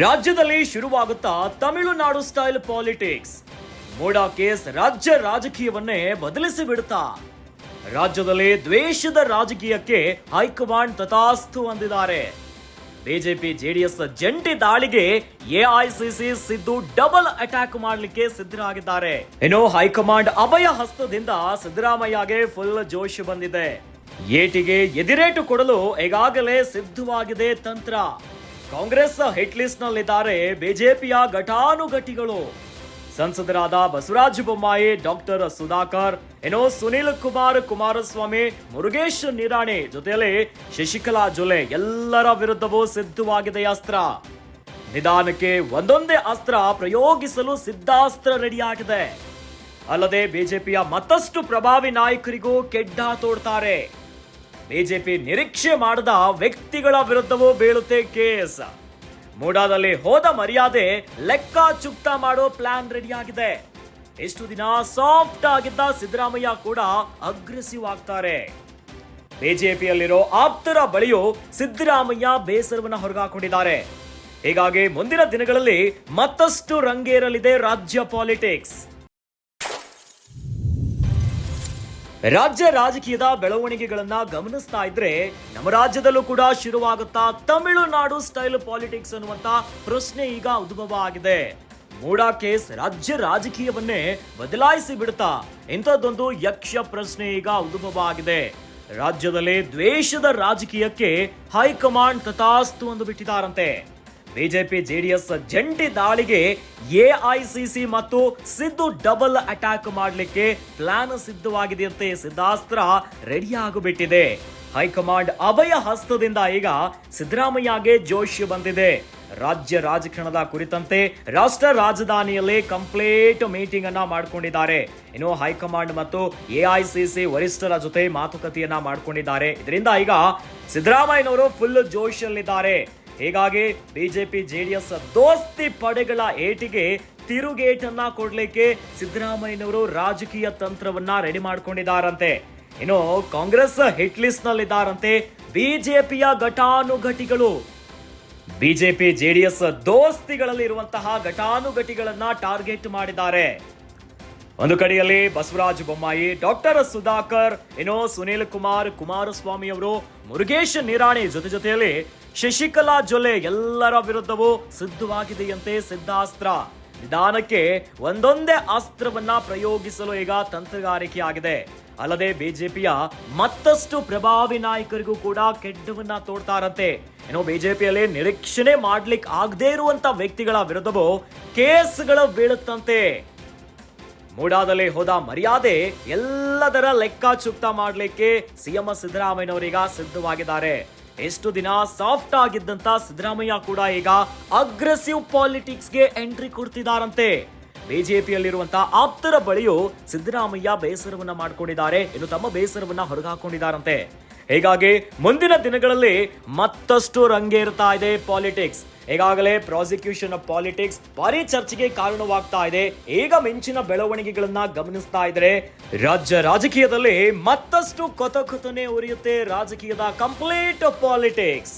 ರಾಜ್ಯದಲ್ಲಿ ಶುರುವಾಗುತ್ತಾ Tamil Nadu style politics. ಮೋಡಾ case ರಾಜ್ಯ ರಾಜಕೀಯವನ್ನೇ ಬದಲಿಸಿ ಬಿಡುತ್ತಾ. ರಾಜ್ಯದಲ್ಲಿ ದ್ವೇಷದ ರಾಜಕೀಯಕ್ಕೆ ಹೈಕಮಾಂಡ್ ತಥಾಸ್ತು ಅಂದಿದ್ದಾರೆ. ಬಿಜೆಪಿ ಜೆಡಿಎಸ್ ಜಂಟಿ ದಾಳಿಗೆ ಎಐಸಿಸಿ ಸಿದ್ದು ಡಬಲ್ ಅಟ್ಯಾಕ್ ಮಾಡಲಿಕ್ಕೆ ಸಿದ್ಧರಾಗಿದ್ದಾರೆ. ಇನ್ನು ಹೈಕಮಾಂಡ್ ಅಭಯ ಹಸ್ತದಿಂದ ಸಿದ್ದರಾಮಯ್ಯಗೆ ಫುಲ್ ಜೋಶ್ ಬಂದಿದೆ. ಏಟಿಗೆ ಎದಿರೇಟು ಕೊಡಲು ಈಗಾಗಲೇ ಸಿದ್ಧವಾಗಿದೆ ತಂತ್ರ. ಕಾಂಗ್ರೆಸ್ ಹಿಟ್ ಲಿಸ್ಟ್ ನಲ್ಲಿದ್ದಾರೆ ಬಿಜೆಪಿಯ ಘಟಾನುಘಟಿಗಳು. ಸಂಸದರಾದ ಬಸವರಾಜ ಬೊಮ್ಮಾಯಿ, ಡಾಕ್ಟರ್ ಸುಧಾಕರ್, ಸುನೀಲ್ ಕುಮಾರ್, ಕುಮಾರಸ್ವಾಮಿ, ಮುರುಗೇಶ್ ನಿರಾಣಿ ಜೊತೆಯಲ್ಲಿ ಶಶಿಕಲಾ ಜೊಲ್ಲೆ ಎಲ್ಲರ ವಿರುದ್ಧವೂ ಸಿದ್ಧವಾಗಿದೆ ಅಸ್ತ್ರ. ನಿಧಾನಕ್ಕೆ ಒಂದೊಂದೇ ಅಸ್ತ್ರ ಪ್ರಯೋಗಿಸಲು ಸಿದ್ಧಾಸ್ತ್ರ ರೆಡಿಯಾಗಿದೆ. ಅಲ್ಲದೆ ಬಿಜೆಪಿಯ ಮತ್ತಷ್ಟು ಪ್ರಭಾವಿ ನಾಯಕರಿಗೂ ಕೆಡ್ಡ ತೋಡ್ತಾರೆ. ಬಿಜೆಪಿ ನಿರೀಕ್ಷೆ ಮಾಡದ ವ್ಯಕ್ತಿಗಳ ವಿರುದ್ಧವೂ ಬೀಳುತ್ತೆ ಕೇಸ್. ಮೂಡಾದಲ್ಲಿ ಹೋದ ಮರ್ಯಾದೆ ಲೆಕ್ಕ ಚುಕ್ತಾ ಮಾಡೋ ಪ್ಲಾನ್ ರೆಡಿಯಾಗಿದೆ. ಎಷ್ಟು ದಿನ ಸಾಫ್ಟ್ ಆಗಿದ್ದ ಸಿದ್ದರಾಮಯ್ಯ ಕೂಡ ಅಗ್ರೆಸಿವ್ ಆಗ್ತಾರೆ. ಬಿಜೆಪಿಯಲ್ಲಿರೋ ಆಪ್ತರ ಬಳಿಯೂ ಸಿದ್ದರಾಮಯ್ಯ ಬೇಸರವನ್ನ ಹೊರಗಾಕೊಂಡಿದ್ದಾರೆ. ಹೀಗಾಗಿ ಮುಂದಿನ ದಿನಗಳಲ್ಲಿ ಮತ್ತಷ್ಟು ರಂಗೇರಲಿದೆ ರಾಜ್ಯ ಪಾಲಿಟಿಕ್ಸ್. ರಾಜ್ಯ ರಾಜಕೀಯದ ಬೆಳವಣಿಗೆಗಳನ್ನ ಗಮನಿಸ್ತಾ ಇದ್ರೆ ನಮ್ಮ ರಾಜ್ಯದಲ್ಲೂ ಕೂಡ ಶುರುವಾಗುತ್ತಾ ತಮಿಳುನಾಡು ಸ್ಟೈಲ್ ಪಾಲಿಟಿಕ್ಸ್ ಅನ್ನುವಂತ ಪ್ರಶ್ನೆ ಈಗ ಉದ್ಭವ ಆಗಿದೆ. ಮೂಡಾ ಕೇಸ್ ರಾಜ್ಯ ರಾಜಕೀಯವನ್ನೇ ಬದಲಾಯಿಸಿ ಬಿಡುತ್ತಾ ಇಂಥದ್ದೊಂದು ಯಕ್ಷ ಪ್ರಶ್ನೆ ಈಗ ಉದ್ಭವ ಆಗಿದೆ. ರಾಜ್ಯದಲ್ಲಿ ದ್ವೇಷದ ರಾಜಕೀಯಕ್ಕೆ ಹೈಕಮಾಂಡ್ ತಥಾಸ್ತು ಎಂದು ಬಿಟ್ಟಿದ್ದಾರಂತೆ. ಬಿಜೆಪಿ ಜೆಡಿಎಸ್ ಜಂಟಿ ದಾಳಿಗೆ ಎಐಸಿಸಿ ಮತ್ತು ಸಿದ್ದು ಡಬಲ್ ಅಟ್ಯಾಕ್ ಮಾಡಲಿಕ್ಕೆ ಪ್ಲಾನ್ ಸಿದ್ಧವಾಗಿದೆಯಂತೆ. ಸಿದ್ಧಾಸ್ತ್ರ ರೆಡಿ ಆಗಿಬಿಟ್ಟಿದೆ. ಹೈಕಮಾಂಡ್ ಅಭಯ ಹಸ್ತದಿಂದ ಈಗ ಸಿದ್ದರಾಮಯ್ಯಗೆ ಜೋಶ್ ಬಂದಿದೆ. ರಾಜ್ಯ ರಾಜಕಾರಣದ ಕುರಿತಂತೆ ರಾಷ್ಟ್ರ ರಾಜಧಾನಿಯಲ್ಲಿ ಕಂಪ್ಲೀಟ್ ಮೀಟಿಂಗ್ ಅನ್ನ ಮಾಡಿಕೊಂಡಿದ್ದಾರೆ. ಇನ್ನು ಹೈಕಮಾಂಡ್ ಮತ್ತು ಎಐಸಿಸಿ ವರಿಷ್ಠರ ಜೊತೆ ಮಾತುಕತೆಯನ್ನ ಮಾಡಿಕೊಂಡಿದ್ದಾರೆ. ಇದರಿಂದ ಈಗ ಸಿದ್ದರಾಮಯ್ಯನವರು ಫುಲ್ ಜೋಶ್ ಅಲ್ಲಿದ್ದಾರೆ. ಹೀಗಾಗಿ ಬಿಜೆಪಿ ಜೆಡಿಎಸ್ ದೋಸ್ತಿ ಪಡೆಗಳ ಏಟಿಗೆ ತಿರುಗೇಟನ್ನ ಕೊಡ್ಲಿಕ್ಕೆ ಸಿದ್ದರಾಮಯ್ಯನವರು ರಾಜಕೀಯ ತಂತ್ರವನ್ನ ರೆಡಿ ಮಾಡ್ಕೊಂಡಿದ್ದಾರಂತೆ. ಇನ್ನು ಕಾಂಗ್ರೆಸ್ ಹಿಟ್ ಲಿಸ್ಟ್ ನಲ್ಲಿದ್ದಾರಂತೆ ಬಿಜೆಪಿಯ ಘಟಾನುಘಟಿಗಳು. ಬಿಜೆಪಿ ಜೆಡಿಎಸ್ ದೋಸ್ತಿಗಳಲ್ಲಿ ಇರುವಂತಹ ಘಟಾನುಘಟಿಗಳನ್ನ ಟಾರ್ಗೆಟ್ ಮಾಡಿದ್ದಾರೆ. ಒಂದು ಕಡೆಯಲ್ಲಿ ಬಸವರಾಜ ಬೊಮ್ಮಾಯಿ, ಡಾಕ್ಟರ್ ಸುಧಾಕರ್, ಸುನೀಲ್ ಕುಮಾರ್, ಕುಮಾರಸ್ವಾಮಿ ಅವರು, ಮುರುಗೇಶ್ ನಿರಾಣಿ ಜೊತೆಯಲ್ಲಿ ಶಶಿಕಲಾ ಜೊಲ್ಲೆ ಎಲ್ಲರ ವಿರುದ್ಧವೂ ಸಿದ್ಧವಾಗಿದೆಯಂತೆ ಸಿದ್ಧಾಸ್ತ್ರ. ನಿಧಾನಕ್ಕೆ ಒಂದೊಂದೇ ಅಸ್ತ್ರವನ್ನ ಪ್ರಯೋಗಿಸಲು ಈಗ ತಂತ್ರಗಾರಿಕೆ ಆಗಿದೆ. ಅಲ್ಲದೆ ಬಿಜೆಪಿಯ ಮತ್ತಷ್ಟು ಪ್ರಭಾವಿ ನಾಯಕರಿಗೂ ಕೂಡ ಕೆಡ್ಡವನ್ನ ತೋಡ್ತಾರಂತೆ. ಬಿಜೆಪಿಯಲ್ಲಿ ನಿರೀಕ್ಷಣೆ ಮಾಡ್ಲಿಕ್ಕೆ ಆಗದೇ ಇರುವಂತ ವ್ಯಕ್ತಿಗಳ ವಿರುದ್ಧವೂ ಕೇಸ್ಗಳು ಬೀಳುತ್ತಂತೆ. ಮೂಡಾದಲ್ಲಿ ಹೋದ ಮರ್ಯಾದೆ ಎಲ್ಲದರ ಲೆಕ್ಕ ಚುಕ್ತಾ ಮಾಡಲಿಕ್ಕೆ ಸಿಎಂ ಸಿದ್ದರಾಮಯ್ಯನವರೀಗ ಸಿದ್ಧವಾಗಿದ್ದಾರೆ. ಎಷ್ಟು ದಿನ ಸಾಫ್ಟ್ ಆಗಿದ್ದಂತ ಸಿದ್ದರಾಮಯ್ಯ ಕೂಡ ಈಗ ಅಗ್ರೆಸಿವ್ ಪಾಲಿಟಿಕ್ಸ್ಗೆ ಎಂಟ್ರಿ ಕೊಡ್ತಿದ್ದಾರಂತೆ. ಬಿಜೆಪಿಯಲ್ಲಿರುವಂತಹ ಆಪ್ತರ ಬಳಿಯೂ ಸಿದ್ದರಾಮಯ್ಯ ಬೇಸರವನ್ನ ಮಾಡ್ಕೊಂಡಿದ್ದಾರೆ. ತಮ್ಮ ಬೇಸರವನ್ನ ಹೊರಗಾಕೊಂಡಿದ್ದಾರಂತೆ. ಹೀಗಾಗಿ ಮುಂದಿನ ದಿನಗಳಲ್ಲಿ ಮತ್ತಷ್ಟು ರಂಗೇರ್ತಾ ಇದೆ ಪಾಲಿಟಿಕ್ಸ್. ಈಗಾಗಲೇ ಪ್ರಾಸಿಕ್ಯೂಷನ್ ಪಾಲಿಟಿಕ್ಸ್ ಭಾರಿ ಚರ್ಚೆಗೆ ಕಾರಣವಾಗ್ತಾ ಇದೆ. ಈಗ ಮಿಂಚಿನ ಬೆಳವಣಿಗೆಗಳನ್ನ ಗಮನಿಸ್ತಾ ಇದ್ರೆ ರಾಜ್ಯ ರಾಜಕೀಯದಲ್ಲಿ ಮತ್ತಷ್ಟು ಕೊತಕೊತನೆ ಉರಿಯುತ್ತೆ ರಾಜಕೀಯದ ಕಂಪ್ಲೀಟ್ ಪಾಲಿಟಿಕ್ಸ್.